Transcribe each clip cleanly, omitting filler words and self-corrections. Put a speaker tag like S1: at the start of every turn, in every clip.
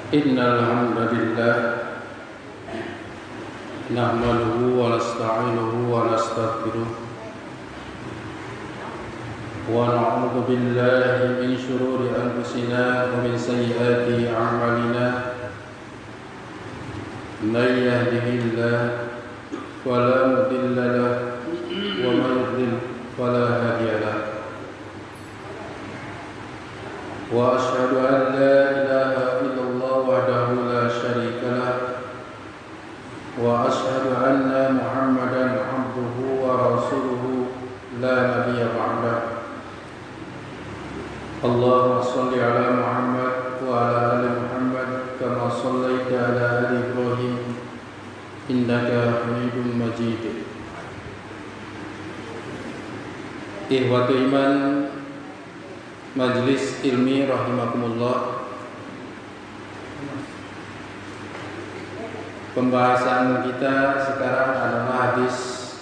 S1: Innal hamdalillah nahmaduhu wa nasta'inuhu wa nastaghfiruh wa na'udzu billahi min shururi anfusina wa min sayyiati a'malina. Man yahdihillahu fala mudilla lahu wa man yudlil fala hadiya lahu. Wa asyhadu an la ilaha illallah wahdahu la syarika lah wa asyhadu anna Muhammadan abduhu wa rasuluhu la nabiyya ba'dah. Allahumma shalli ala Muhammad wa ala ali Muhammad kama shallaita ala ali Ibrahim innaka Hamidum Majid. Ikhwatu iman, Majlis ilmi rahimakumullah. Pembahasan kita sekarang adalah hadis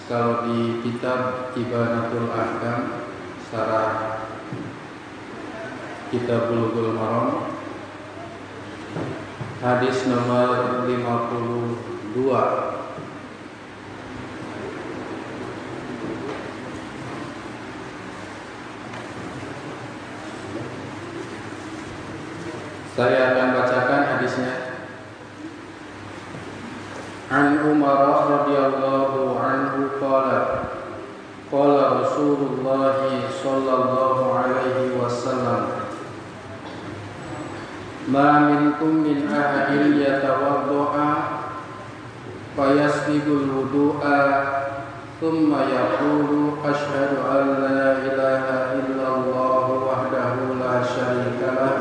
S1: kalau di kitab Ibanatul Ahkam Syarah Kitab Bulughul Maram, hadis nomor 52. Saya akan bacakan hadisnya. An Umar radhiyallahu anhu qala qala Rasulullah sallallahu alaihi wasallam ma minkum min ahadin yatawadda'a fayasbigul wudu'a thumma yaqulu asyhadu an la ilaha illallah wahdahu la syarika lah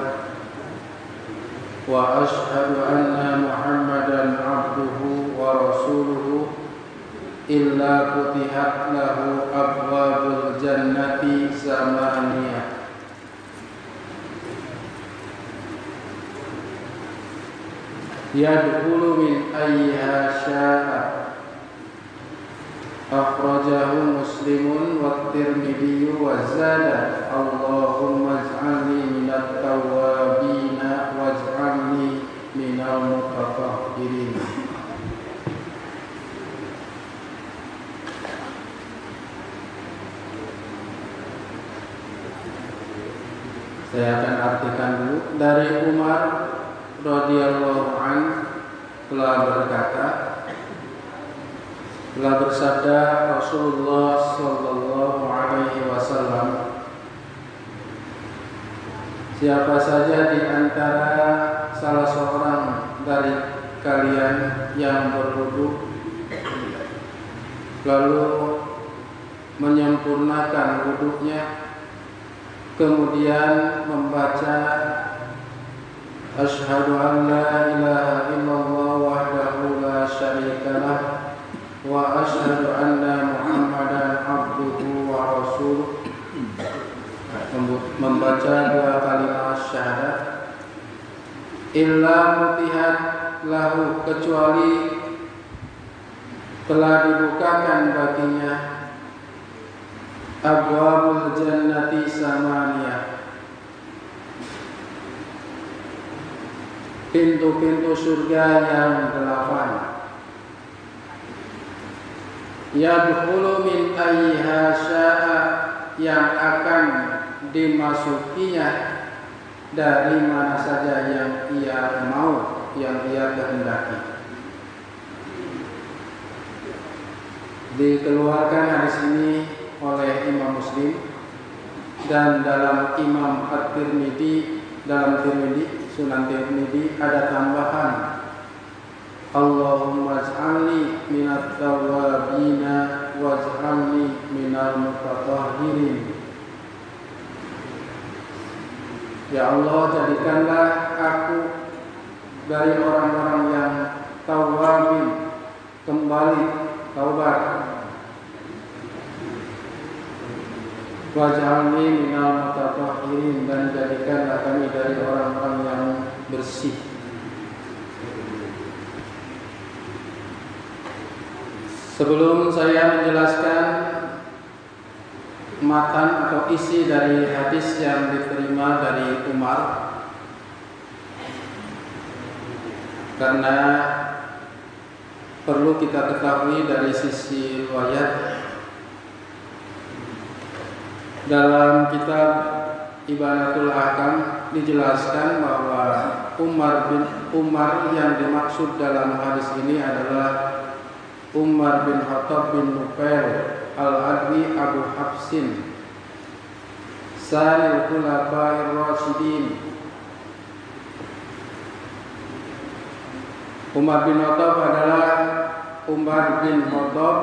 S1: wa asyhadu anna Muhammadan abduhu wa rasuluhu illa futihat lahu abwabul jannati samaniyah. Yadkhulu min ayyiha sya'a. Akhrajahu Muslimun wa Tirmidzi wa zada Allahumma ij'alni minat tawwabina waj'alni minal mutatahhirin. Saya akan artikan dulu. Dari Umar radhiyallahu anhu telah berkata, telah bersabda Rasulullah sallallahu alaihi wasallam, siapa saja di antara salah seorang dari kalian yang berwudu lalu menyempurnakan wudunya, kemudian membaca asyhadu an la ilaha illallah wahdahu la syarika lah wa asyhadu anna Muhammadan abduhu wa rasuluh, membaca dua kalimat syahadat, illa mutihat lahu, kecuali telah dibukakan baginya abwabul jannati samaniyah, pintu-pintu surga yang 8. Yadkhulu min ayyiha sya'a, yang akan dimasukinya dari mana saja yang ia mau, yang ia kehendaki. Dikeluarkan hadis ini oleh Imam Muslim, dan dalam Imam At-Tirmidzi, dalam Tirmidzi, Sunan Tirmidzi ada tambahan Allahumma ij'alni minat tawwabina waj'alni minal mutatahhirin. Ya Allah, jadikanlah aku dari orang-orang yang tawwabin, kembali taubat, waj'alni minal mutatahhirin, dan jadikanlah kami dari orang-orang yang bersih. Sebelum saya menjelaskan matan atau isi dari hadis yang diterima dari Umar, karena perlu kita ketahui dari sisi riwayat dalam kitab Ibanatul Ahkam dijelaskan bahwa Umar yang dimaksud dalam hadis ini adalah Umar bin Khattab bin Nufail al-Adwi Abu Hafsin Sanil Khulafa'ir Rasyidin. Umar bin Khattab adalah Umar bin Khattab,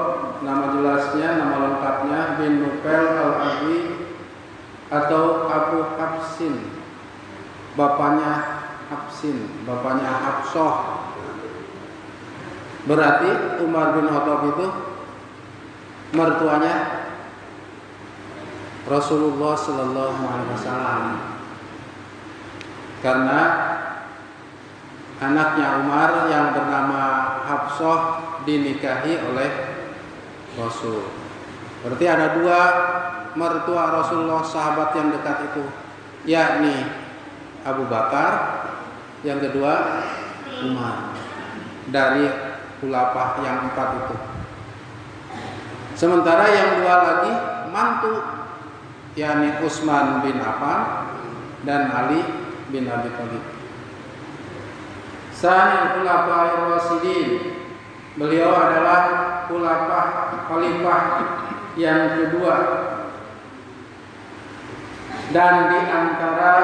S1: nama jelasnya, nama lengkapnya bin Nufail al-Adwi atau Abu Hafsin, bapaknya Hafsin, bapaknya Hafsah. Berarti Umar bin Khattab itu mertuanya Rasulullah Sallallahu Alaihi Wasallam, karena anaknya Umar yang bernama Hafsah dinikahi oleh Rasul. Berarti ada dua mertua Rasulullah sahabat yang dekat itu, yakni Abu Bakar, yang kedua Umar, dari khulafah yang 4 itu. Sementara yang dua lagi mantu, yakni Utsman bin Affan dan Ali bin Abi Thalib. Sanil Khulafa'ir Rasyidin, beliau adalah khalifah yang kedua, dan di antara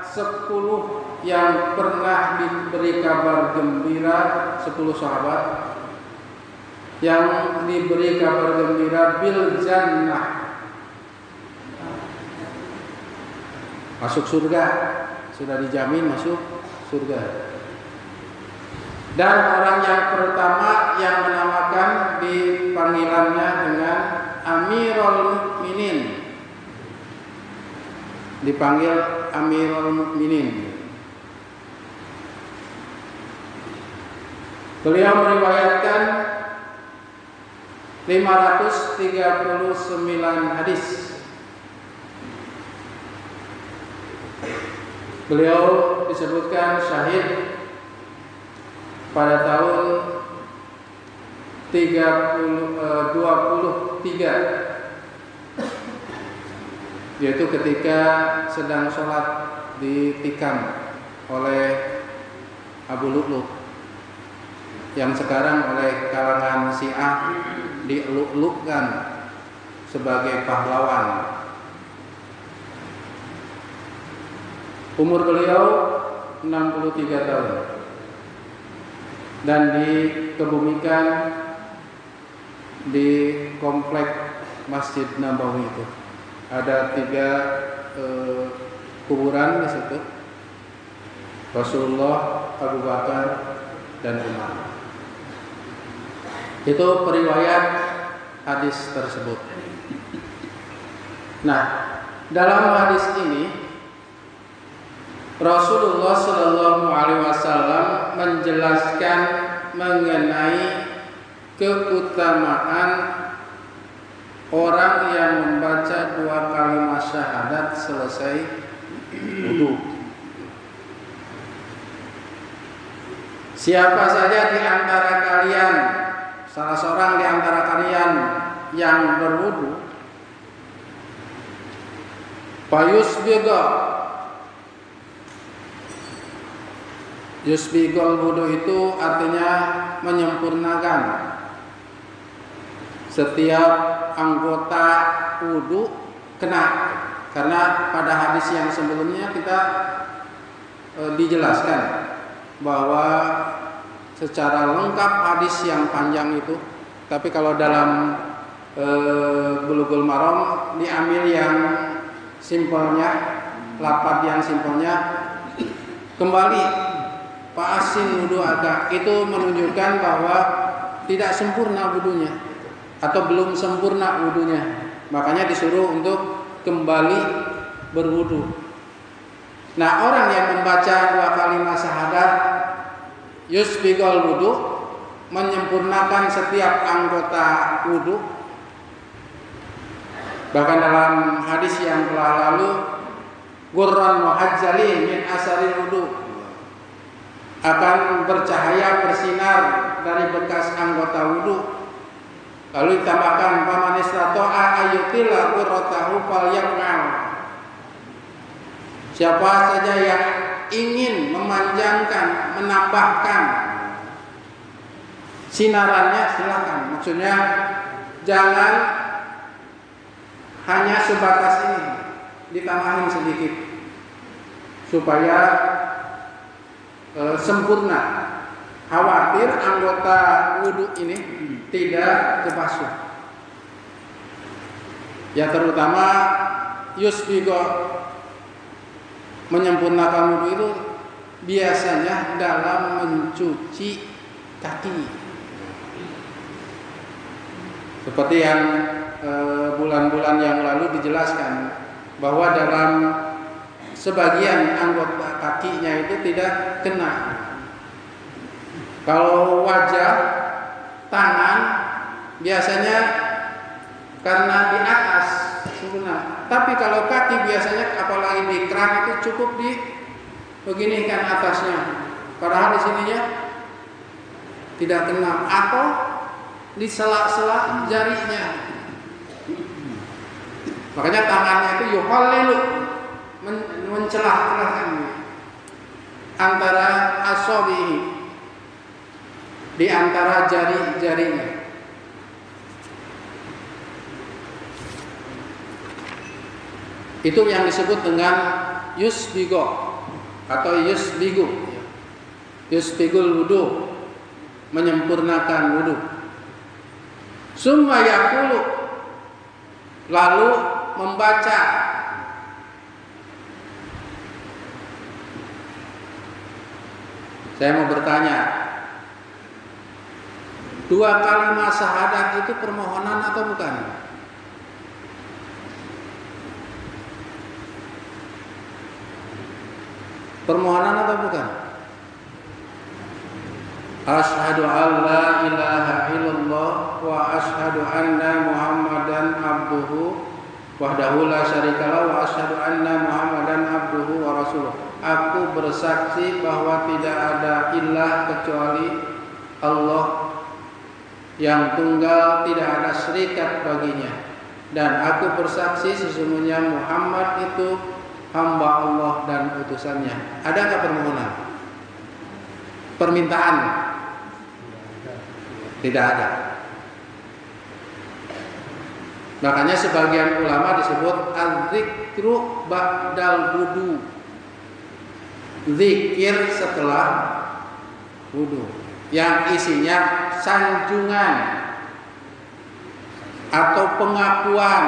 S1: 10 yang pernah diberi kabar gembira, 10 sahabat yang diberi kabar gembira bil jannah, masuk surga, sudah dijamin masuk surga. Dan orang yang pertama yang menamakan dipanggilannya dengan Amirul Mukminin, dipanggil Amirul Mukminin. Beliau meriwayatkan 539 hadis. Beliau disebutkan syahid pada tahun 23, yaitu ketika sedang sholat ditikam oleh Abu Lu'lu', yang sekarang oleh kalangan Syiah dieluk-elukkan sebagai pahlawan. Umur beliau 63 tahun dan dikebumikan di komplek Masjid Nabawi itu. Ada 3 kuburan di situ. Rasulullah, Abu Bakar, dan Umar. Itu periwayat hadis tersebut. Nah, dalam hadis ini Rasulullah Shallallahu Alaihi Wasallam menjelaskan mengenai keutamaan orang yang membaca 2 kalimat syahadat selesai wudu. Siapa saja di antara kalian, salah seorang di antara kalian yang berwudu, Yusbigol wudu itu artinya menyempurnakan setiap anggota wudu kena. Karena pada hadis yang sebelumnya kita dijelaskan bahwa secara lengkap hadis yang panjang itu, tapi kalau dalam Bulughul Maram diambil yang simpelnya, lafaz yang simpelnya, kembali Fa'asin wudu agak, itu menunjukkan bahwa tidak sempurna wudunya atau belum sempurna wudunya, makanya disuruh untuk kembali berwudu. Nah, orang yang membaca 2 kalimat syahadat yusbigol wudu, menyempurnakan setiap anggota wudu. Bahkan dalam hadis yang telah lalu, gurran muhajjalin min asaril wudu, akan bercahaya bersinar dari bekas anggota wudu. Lalu ditambahkan faman istata'a ayyutila ghurratahu falyaf'al. Siapa saja yang ingin memanjangkan, menambahkan sinarannya silakan. Maksudnya jangan hanya sebatas ini, ditambahin sedikit supaya sempurna. Khawatir anggota wudhu ini tidak kebasuh. Ya terutama yusbigo, menyempurnakan wudhu itu biasanya dalam mencuci kaki. Seperti yang bulan-bulan yang lalu dijelaskan bahwa dalam sebagian anggota kakinya itu tidak kena. Kalau wajah, tangan biasanya karena di atas sempurna. Tapi kalau kaki biasanya apalagi di keran itu cukup beginikan atasnya. Padahal di sininya tidak kena atau di sela-sela jarinya. Makanya tangannya itu yuhallilu, mencelah-celahkan antara asabihi, di antara jari-jarinya. Itu yang disebut dengan yusbigo atau yusbigu. Yusbigul wudu, menyempurnakan wudu. Summa yaqulu, lalu membaca Saya mau bertanya, 2 kalimat syahadat itu permohonan atau bukan? Permohonan atau bukan? Asyhadu an la ilaha illallah wa asyhadu anna Muhammadan abduhu wahdahu la syarikalah wa asyhadu anna Muhammadan abduhu wa rasuluh. Aku bersaksi bahwa tidak ada ilah kecuali Allah yang tunggal, tidak ada syarikat baginya. Dan aku bersaksi sesungguhnya Muhammad itu hamba Allah dan utusannya. Ada nggak permohonan? Permintaan? Tidak ada. Makanya sebagian ulama disebut az-zikru ba'dal wudu. Zikir setelah wudu yang isinya sanjungan atau pengakuan.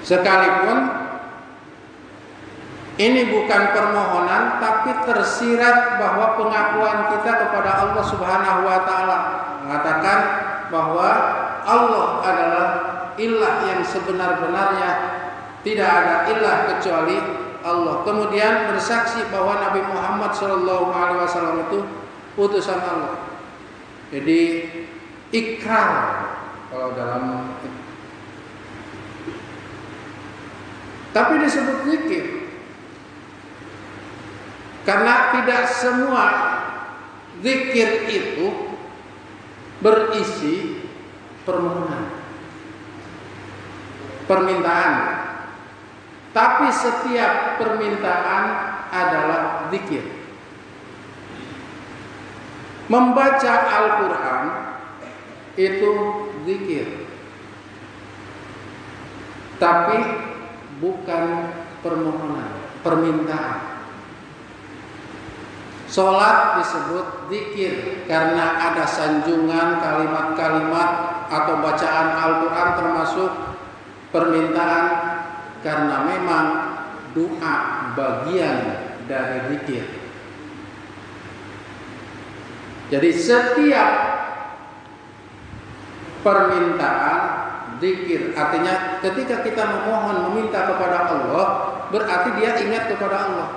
S1: Sekalipun ini bukan permohonan, tapi tersirat bahwa pengakuan kita kepada Allah Subhanahu wa taala, mengatakan bahwa Allah adalah ilah yang sebenar-benarnya, tidak ada ilah kecuali Allah. Kemudian bersaksi bahwa Nabi Muhammad SAW itu utusan Allah. Jadi ikrar kalau dalam, tapi disebut zikir karena tidak semua zikir itu berisi permohonan, permintaan. Tapi setiap permintaan adalah zikir. Membaca Al-Quran itu zikir, tapi bukan permohonan, permintaan. Sholat disebut zikir karena ada sanjungan kalimat-kalimat atau bacaan Al-Quran termasuk permintaan, karena memang doa bagian dari zikir. Jadi setiap permintaan zikir, artinya ketika kita memohon, meminta kepada Allah, berarti dia ingat kepada Allah.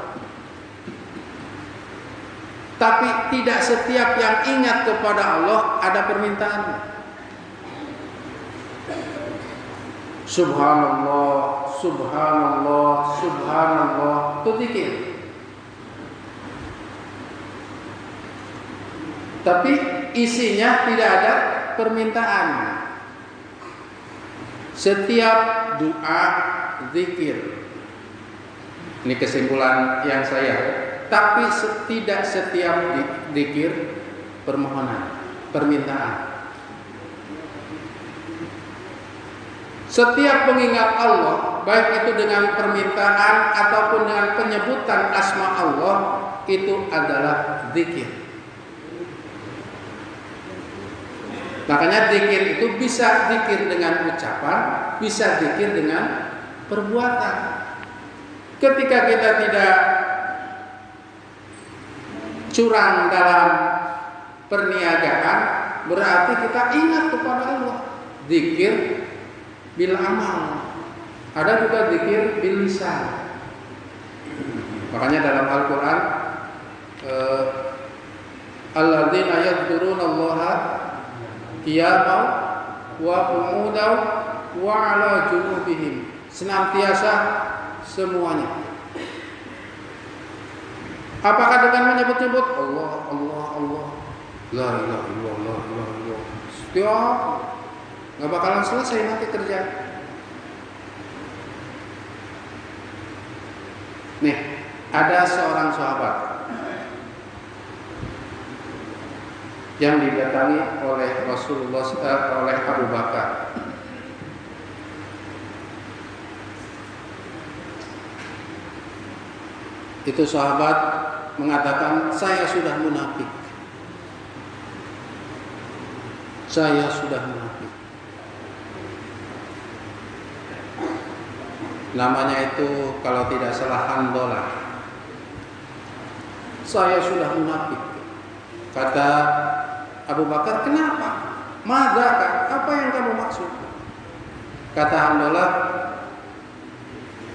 S1: Tapi tidak setiap yang ingat kepada Allah ada permintaan. Subhanallah, subhanallah, subhanallah, itu zikir. Tapi isinya tidak ada permintaan. Setiap doa zikir. Ini kesimpulan yang saya. Tapi tidak setiap zikir permohonan, permintaan. Setiap mengingat Allah, baik itu dengan permintaan ataupun dengan penyebutan asma Allah, itu adalah zikir. Makanya zikir itu bisa zikir dengan ucapan, bisa zikir dengan perbuatan. Ketika kita tidak curang dalam perniagaan, berarti kita ingat kepada Allah. Zikir bil amal. Ada juga zikir bil lisan. Makanya dalam Al-Qur'an alladzina yadhkurunallaha qiyaman wa qu'udan wa 'ala junubihim. Senantiasa semuanya. Apakah dengan menyebut-nyebut Allah, Allah, Allah, la ilaha illallah, la ilaha illallah. Setiap nggak bakalan selesai nanti kerja. Nih, ada seorang sahabat yang didatangi oleh Rasulullah, oleh Abu Bakar. Itu sahabat mengatakan, saya sudah munafik. Saya sudah munafik. Namanya itu kalau tidak salah Handolah. Saya sudah munafik. Kata Abu Bakar, kenapa? Madza, apa yang kamu maksud? Kata Handolah,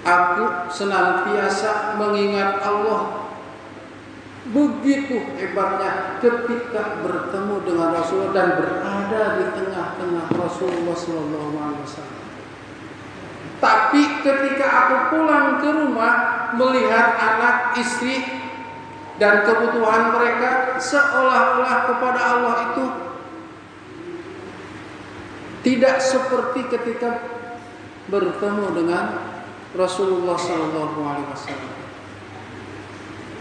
S1: aku senantiasa mengingat Allah. Begitu hebatnya ketika bertemu dengan Rasulullah dan berada di tengah-tengah Rasulullah SAW. Tapi ketika aku pulang ke rumah melihat anak, istri dan kebutuhan mereka, seolah-olah kepada Allah itu tidak seperti ketika bertemu dengan Rasulullah SAW.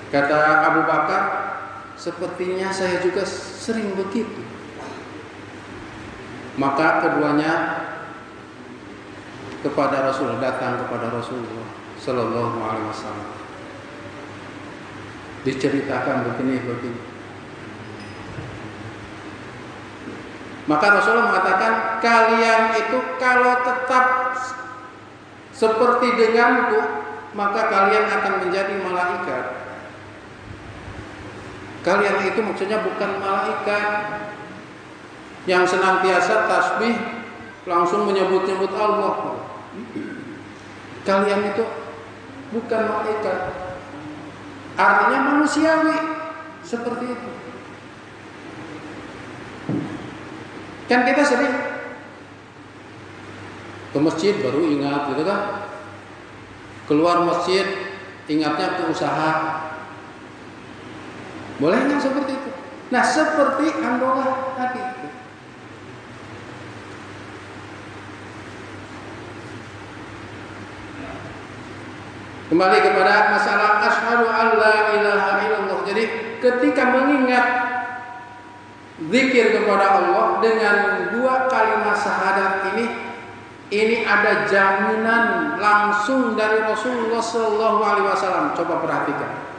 S1: Kata Abu Bakar, sepertinya saya juga sering begitu. Maka keduanya datang kepada Rasulullah Sallallahu Alaihi Wasallam. Diceritakan begini. Maka Rasulullah mengatakan, kalian itu kalau tetap seperti denganku, maka kalian akan menjadi malaikat. Kalian itu maksudnya bukan malaikat yang senantiasa tasbih langsung menyebut-nyebut Allah. Kalian itu bukan malaikat. Artinya manusiawi seperti itu. Kan kita sering ke masjid baru ingat gitu kan. Keluar masjid ingatnya ke usaha. Boleh nggak seperti itu? Nah, seperti Handolah tadi. Kembali kepada masalah asyhadu an la ilaha illallah. Jadi ketika mengingat zikir kepada Allah dengan dua kalimat syahadat ini ada jaminan langsung dari Rasulullah Sallallahu Alaihi Wasallam. Coba perhatikan.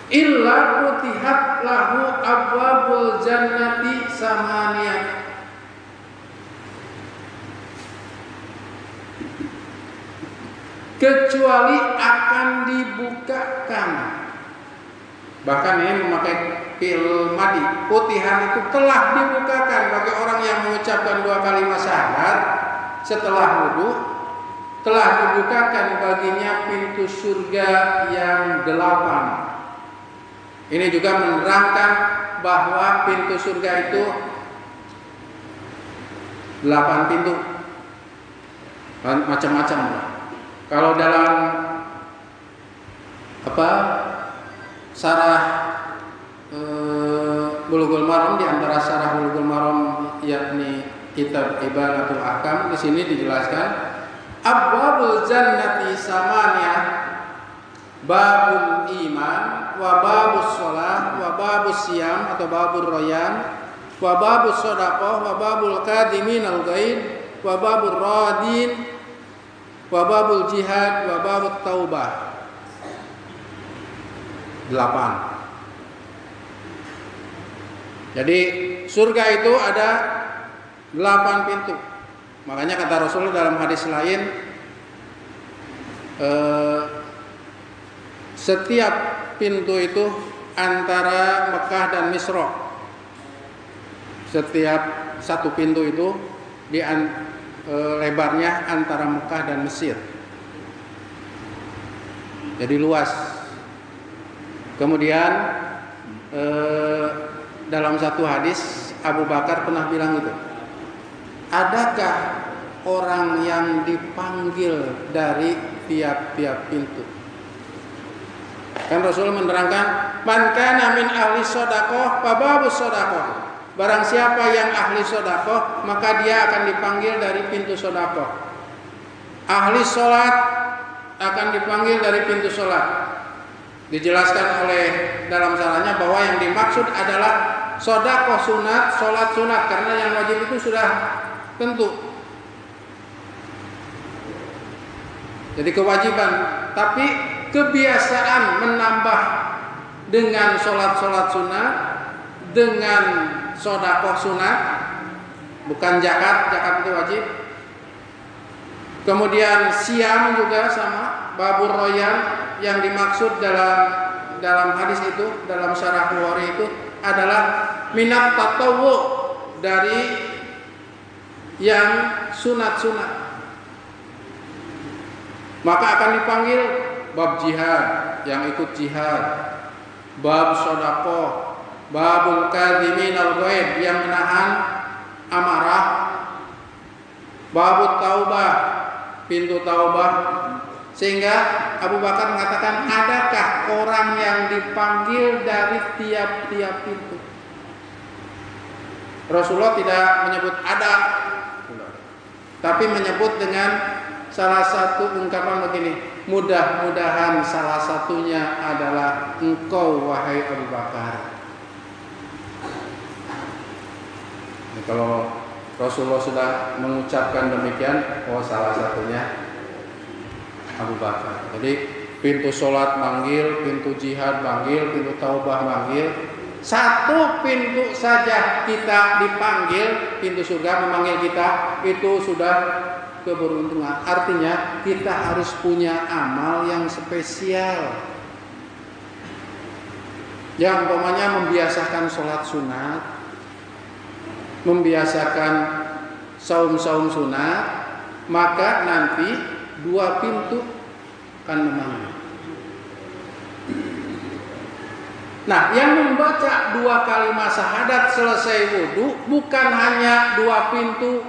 S1: Illa futihat lahu abwabul jannati samaniyah. Kecuali akan dibukakan. Bahkan ini memakai fi'il madi. Putihan itu telah dibukakan bagi orang yang mengucapkan dua kalimat syahadat setelah wudu. Telah dibukakan baginya pintu surga yang 8. Ini juga menerangkan bahwa pintu surga itu 8 pintu, macam-macam. Kalau dalam sarah Bulughul Maram, di antara sarah Bulughul Maram yakni kitab Ibanatul Ahkam, di sini dijelaskan abwabul jannati samaniyah, babul iman wa babus shalah wa babus siyam atau babul royan wa babus shadaqah wa babul kadimin al-ghaid wa babul radin wa babul jihad wa babut taubah. 8. Jadi surga itu ada 8 pintu. Makanya kata Rasulullah dalam hadis lain, setiap pintu itu antara Mekah dan Misra. Setiap satu pintu itu lebarnya antara Mekah dan Mesir. Jadi luas. Kemudian dalam satu hadis Abu Bakar pernah bilang itu, adakah orang yang dipanggil dari tiap-tiap pintu? Kan Rasul menerangkan, man kana min ahli shadaqah fa babus shadaqah. Barang siapa yang ahli shadaqah, maka dia akan dipanggil dari pintu shadaqah. Ahli salat akan dipanggil dari pintu salat. Dijelaskan oleh dalam sarahnya bahwa yang dimaksud adalah shadaqah sunat, salat sunat, karena yang wajib itu sudah tentu. Jadi kewajiban, tapi kebiasaan menambah dengan sholat sunat, dengan shadaqah sunat, bukan zakat itu wajib. Kemudian siam juga sama, babur royan, yang dimaksud dalam hadis itu, dalam syarah Bukhari itu adalah minat tatawwu, dari yang sunat-sunat. Maka akan dipanggil bab jihad, yang ikut jihad, bab shadaqah, babul kadhimin al-ghaid, yang menahan amarah, babut taubah, pintu taubah. Sehingga Abu Bakar mengatakan, adakah orang yang dipanggil dari tiap-tiap pintu? Rasulullah tidak menyebut ada, tapi menyebut dengan salah satu ungkapan begini, mudah-mudahan salah satunya adalah engkau wahai Abu Bakar. Nah, kalau Rasulullah sudah mengucapkan demikian, oh salah satunya Abu Bakar. Jadi pintu sholat manggil, pintu jihad manggil, pintu taubah manggil. Satu pintu saja kita dipanggil, pintu surga memanggil kita, itu sudah keberuntungan. Artinya kita harus punya amal yang spesial. Yang umpamanya membiasakan sholat sunat, membiasakan saum-saum sunat, maka nanti 2 pintu akan memanggil. Nah, yang membaca 2 kalimat syahadat selesai wudu bukan hanya 2 pintu,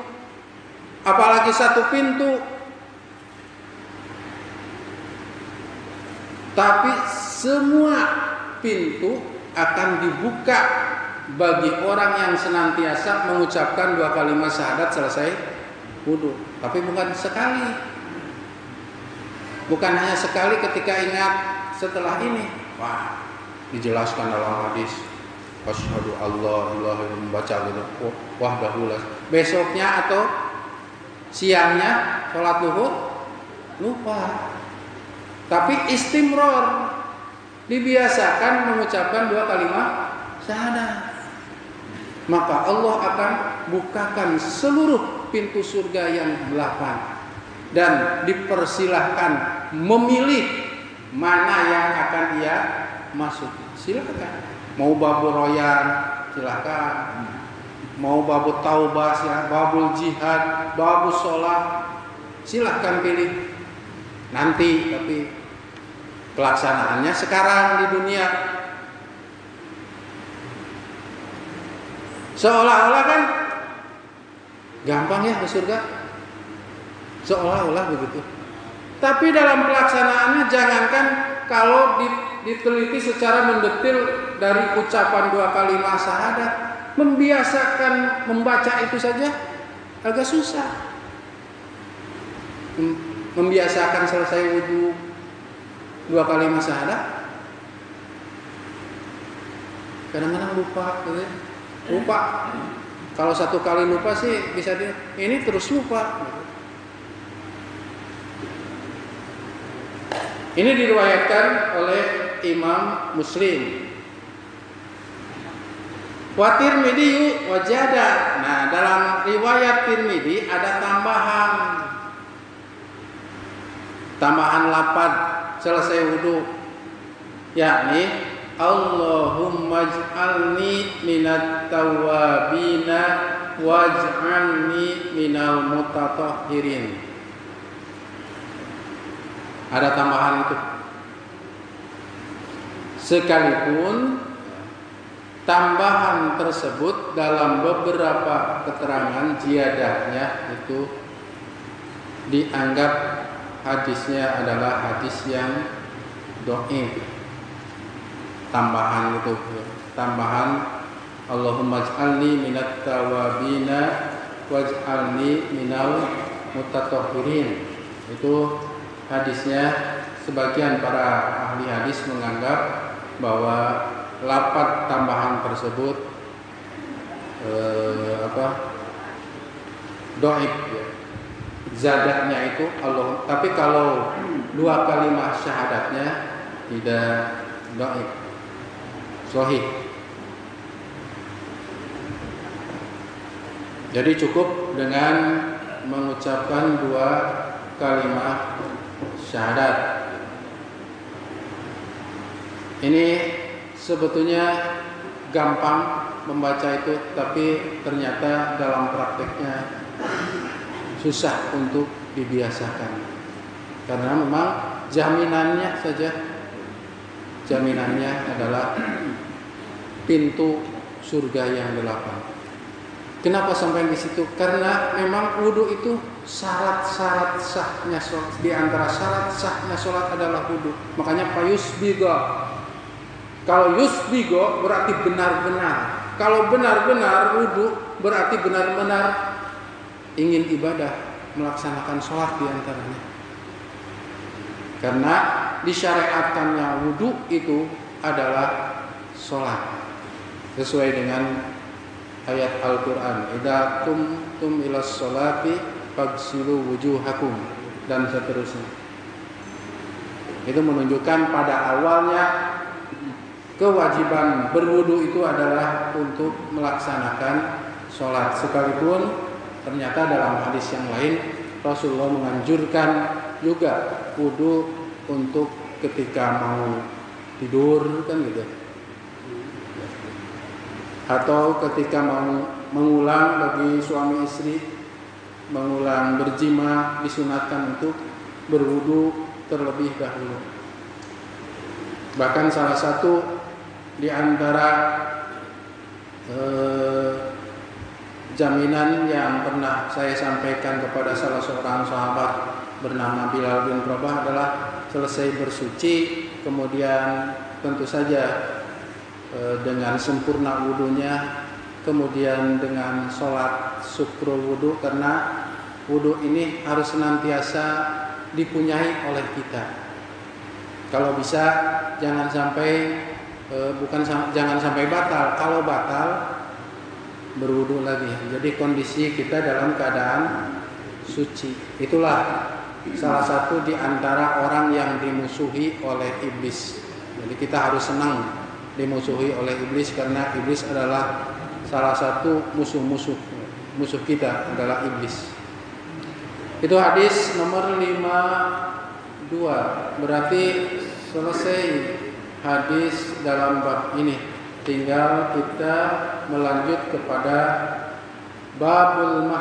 S1: apalagi 1 pintu, tapi semua pintu akan dibuka bagi orang yang senantiasa mengucapkan 2 kalimat syahadat selesai wudu. Tapi bukan sekali. Bukan hanya sekali ketika ingat setelah ini. Wah, dijelaskan dalam hadis asyhadu alla ilaha illallah, membaca gitu. Wah, dahulu. Besoknya atau siangnya sholat zuhur lupa. Tapi istimror, dibiasakan mengucapkan 2 kalimat syahadat. Maka Allah akan bukakan seluruh pintu surga yang 8. Dan dipersilahkan memilih mana yang akan ia masuk. Silakan. Mau babul royan, silakan. Mau babul taubah, silakan. Babul jihad, babul sholat, silakan pilih. Nanti, tapi pelaksanaannya sekarang di dunia. Seolah-olah kan gampang ya ke surga. Seolah-olah begitu. Tapi dalam pelaksanaannya jangankan kalau diteliti secara mendetil dari ucapan 2 kalimat syahadat, membiasakan membaca itu saja agak susah. Membiasakan selesai wudu 2 kalimat syahadat, kadang-kadang lupa, lupa. Kalau 1 kali lupa sih bisa ini terus lupa. Ini diriwayatkan oleh Imam Muslim. Wa Tirmidzi wajada. Nah, dalam riwayat Tirmidzi ada tambahan lafaz selesai wudu, yakni Allahumma ij'alni minat tawwabina waj'alni minal mutatahhirin. Ada tambahan itu. Sekalipun tambahan tersebut dalam beberapa keterangan ziyadahnya itu dianggap hadisnya adalah hadis yang dhaif. Tambahan itu, tambahan Allahumma ij'alni minat tawabina waj'alni minal mutatahhirin. Itu hadisnya sebagian para ahli hadis menganggap bahwa lafaz tambahan tersebut dhaif ya. Zadahnya itu Allah, tapi kalau 2 kalimat syahadatnya tidak dhaif, sahih. Jadi cukup dengan mengucapkan 2 kalimat syahadat. Ini sebetulnya gampang membaca itu, tapi ternyata dalam prakteknya susah untuk dibiasakan. Karena memang jaminannya adalah pintu surga yang 8. Kenapa sampai di situ? Karena memang wudu itu syarat-syarat sahnya sholat. Di antara syarat sahnya sholat adalah wudu. Makanya yusbigo. Kalau yusbigo berarti benar-benar. Kalau benar-benar wudu berarti benar-benar ingin ibadah, melaksanakan sholat di antaranya. Karena disyariatkannya wudu itu adalah sholat sesuai dengan ayat Al-Quran, idza qumtum ilas sholati faghsilu wujuhakum, dan seterusnya. Itu menunjukkan pada awalnya kewajiban berwudu itu adalah untuk melaksanakan sholat. Sekalipun ternyata dalam hadis yang lain Rasulullah menganjurkan juga wudu untuk ketika mau tidur, kan gitu, atau ketika mau mengulang bagi suami istri, mengulang berjima disunatkan untuk berwudu terlebih dahulu. Bahkan salah satu di antara jaminan yang pernah saya sampaikan kepada salah seorang sahabat bernama Bilal bin Rabah adalah selesai bersuci, kemudian tentu saja dengan sempurna wudunya, kemudian dengan sholat syukrul wudu, karena wudu ini harus senantiasa dipunyai oleh kita. Kalau bisa jangan sampai jangan sampai batal. Kalau batal berwudu lagi. Jadi kondisi kita dalam keadaan suci. Itulah salah satu di antara orang yang dimusuhi oleh iblis. Jadi kita harus senang dimusuhi oleh iblis, karena iblis adalah salah satu musuh kita adalah iblis. Itu hadis nomor 52. Berarti selesai hadis dalam bab ini. Tinggal kita melanjut kepada babul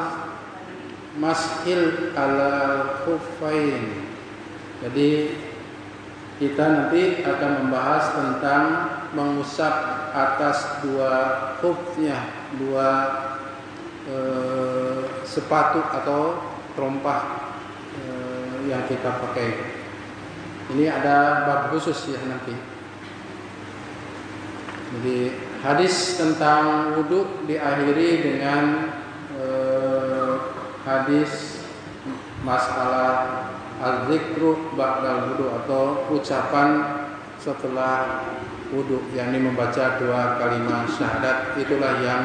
S1: mashil alal khuffain. Jadi kita nanti akan membahas tentang mengusap atas 2 khufnya, 2 sepatu atau terompah yang kita pakai. Ini ada bab khusus ya nanti. Jadi hadis tentang wudu diakhiri dengan hadis masalah az-zikru ba'dal wudu atau ucapan setelah wudu, yakni membaca 2 kalimat syahadat. Itulah yang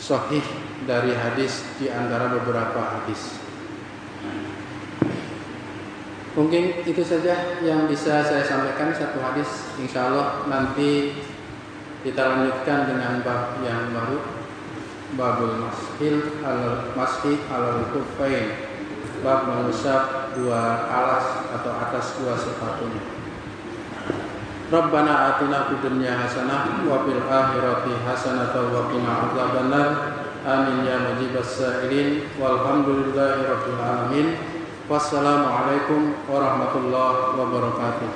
S1: sahih dari hadis di antara beberapa hadis. Mungkin itu saja yang bisa saya sampaikan, satu hadis. Insya Allah nanti kita lanjutkan dengan bab yang baru, babul mashi alal khuffain, bab mengusap 2 alas atau atas 2 sepatunya. Rabbana atina fid dunya hasanah wa fil akhirati hasanah wa qina adzabannar. Amin ya mujibas sa'ilin. Walhamdulillahi rabbil alamin. Wassalamualaikum warahmatullahi wabarakatuh.